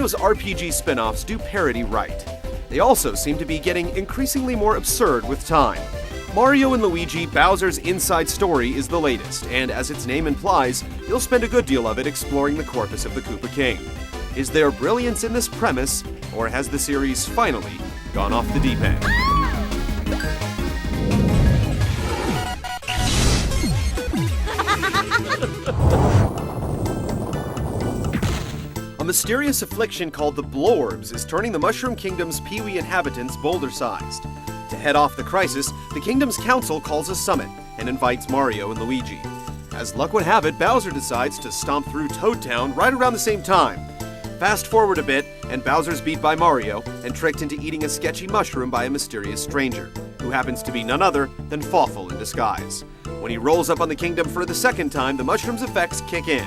Mario's RPG spin-offs do parody right. They also seem to be getting increasingly more absurd with time. Mario & Luigi Bowser's Inside Story is the latest, and as its name implies, you'll spend a good deal of it exploring the corpus of the Koopa King. Is there brilliance in this premise, or has the series finally gone off the deep end? A mysterious affliction called the Blorbs is turning the Mushroom Kingdom's Pee-wee inhabitants boulder-sized. To head off the crisis, the Kingdom's Council calls a summit and invites Mario and Luigi. As luck would have it, Bowser decides to stomp through Toad Town right around the same time. Fast forward a bit, and Bowser's beat by Mario and tricked into eating a sketchy mushroom by a mysterious stranger, who happens to be none other than Fawful in disguise. When he rolls up on the kingdom for the second time, the mushroom's effects kick in.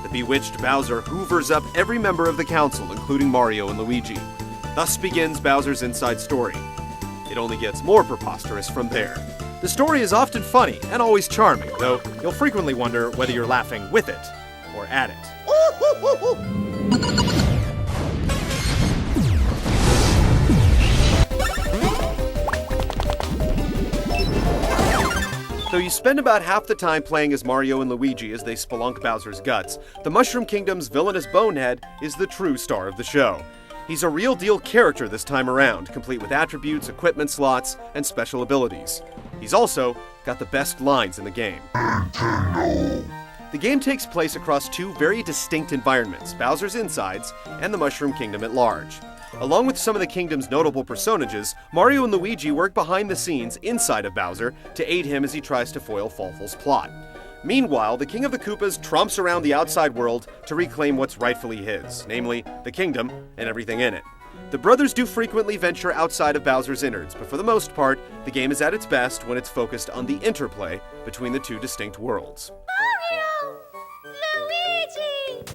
The bewitched Bowser hoovers up every member of the council, including Mario and Luigi. Thus begins Bowser's Inside Story. It only gets more preposterous from there. The story is often funny and always charming, though you'll frequently wonder whether you're laughing with it or at it. Though you spend about half the time playing as Mario and Luigi as they spelunk Bowser's guts, the Mushroom Kingdom's villainous bonehead is the true star of the show. He's a real-deal character this time around, complete with attributes, equipment slots, and special abilities. He's also got the best lines in the game. The game takes place across two very distinct environments, Bowser's Insides and the Mushroom Kingdom at large. Along with some of the kingdom's notable personages, Mario and Luigi work behind the scenes inside of Bowser to aid him as he tries to foil Fawful's plot. Meanwhile, the King of the Koopas tromps around the outside world to reclaim what's rightfully his, namely, the kingdom and everything in it. The brothers do frequently venture outside of Bowser's innards, but for the most part, the game is at its best when it's focused on the interplay between the two distinct worlds. Mario! Luigi!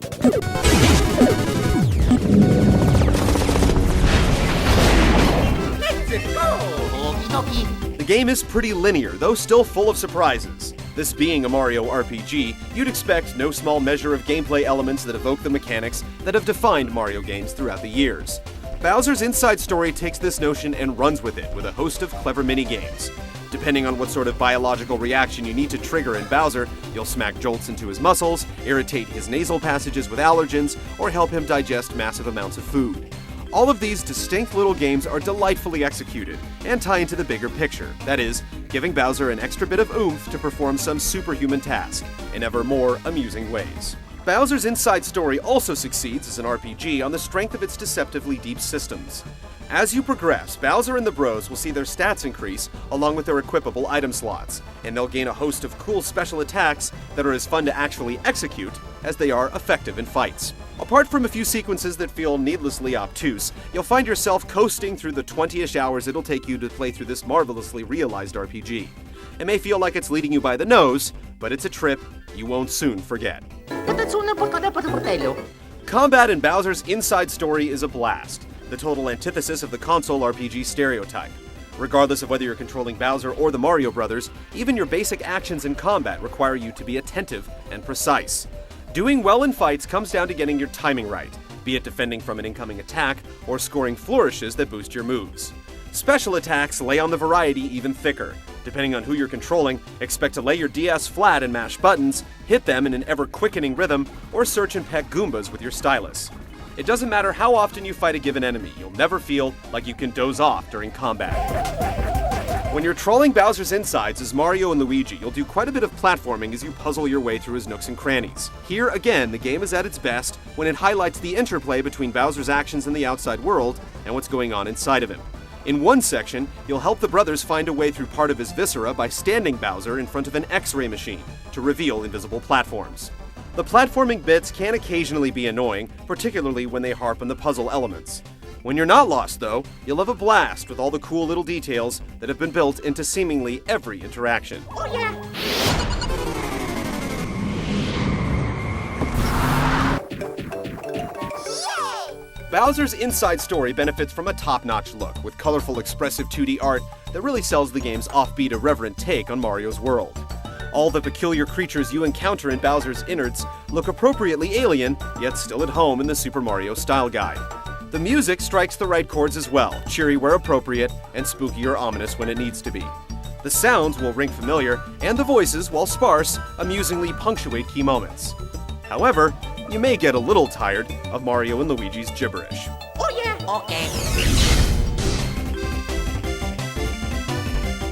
The game is pretty linear, though still full of surprises. This being a Mario RPG, you'd expect no small measure of gameplay elements that evoke the mechanics that have defined Mario games throughout the years. Bowser's Inside Story takes this notion and runs with it with a host of clever mini-games. Depending on what sort of biological reaction you need to trigger in Bowser, you'll smack jolts into his muscles, irritate his nasal passages with allergens, or help him digest massive amounts of food. All of these distinct little games are delightfully executed and tie into the bigger picture, that is, giving Bowser an extra bit of oomph to perform some superhuman task in ever more amusing ways. Bowser's Inside Story also succeeds as an RPG on the strength of its deceptively deep systems. As you progress, Bowser and the Bros will see their stats increase along with their equipable item slots, and they'll gain a host of cool special attacks that are as fun to actually execute as they are effective in fights. Apart from a few sequences that feel needlessly obtuse, you'll find yourself coasting through the 20-ish hours it'll take you to play through this marvelously realized RPG. It may feel like it's leading you by the nose, but it's a trip you won't soon forget. Combat in Bowser's Inside Story is a blast, the total antithesis of the console RPG stereotype. Regardless of whether you're controlling Bowser or the Mario Brothers, even your basic actions in combat require you to be attentive and precise. Doing well in fights comes down to getting your timing right, be it defending from an incoming attack or scoring flourishes that boost your moves. Special attacks lay on the variety even thicker. Depending on who you're controlling, expect to lay your DS flat and mash buttons, hit them in an ever-quickening rhythm, or search and peck Goombas with your stylus. It doesn't matter how often you fight a given enemy, you'll never feel like you can doze off during combat. When you're trolling Bowser's Insides as Mario and Luigi, you'll do quite a bit of platforming as you puzzle your way through his nooks and crannies. Here, again, the game is at its best when it highlights the interplay between Bowser's actions in the outside world and what's going on inside of him. In one section, you'll help the brothers find a way through part of his viscera by standing Bowser in front of an X-ray machine to reveal invisible platforms. The platforming bits can occasionally be annoying, particularly when they harp on the puzzle elements. When you're not lost, though, you'll have a blast with all the cool little details that have been built into seemingly every interaction. Oh yeah! Bowser's Inside Story benefits from a top-notch look, with colorful, expressive 2D art that really sells the game's offbeat, irreverent take on Mario's world. All the peculiar creatures you encounter in Bowser's innards look appropriately alien, yet still at home in the Super Mario style guide. The music strikes the right chords as well, cheery where appropriate, and spooky or ominous when it needs to be. The sounds will ring familiar, and the voices, while sparse, amusingly punctuate key moments. However, you may get a little tired of Mario and Luigi's gibberish. Oh yeah. Okay.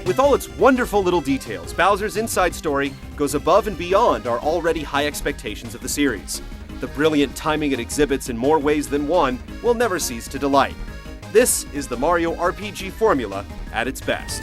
With all its wonderful little details, Bowser's Inside Story goes above and beyond our already high expectations of the series. The brilliant timing it exhibits in more ways than one will never cease to delight. This is the Mario RPG formula at its best.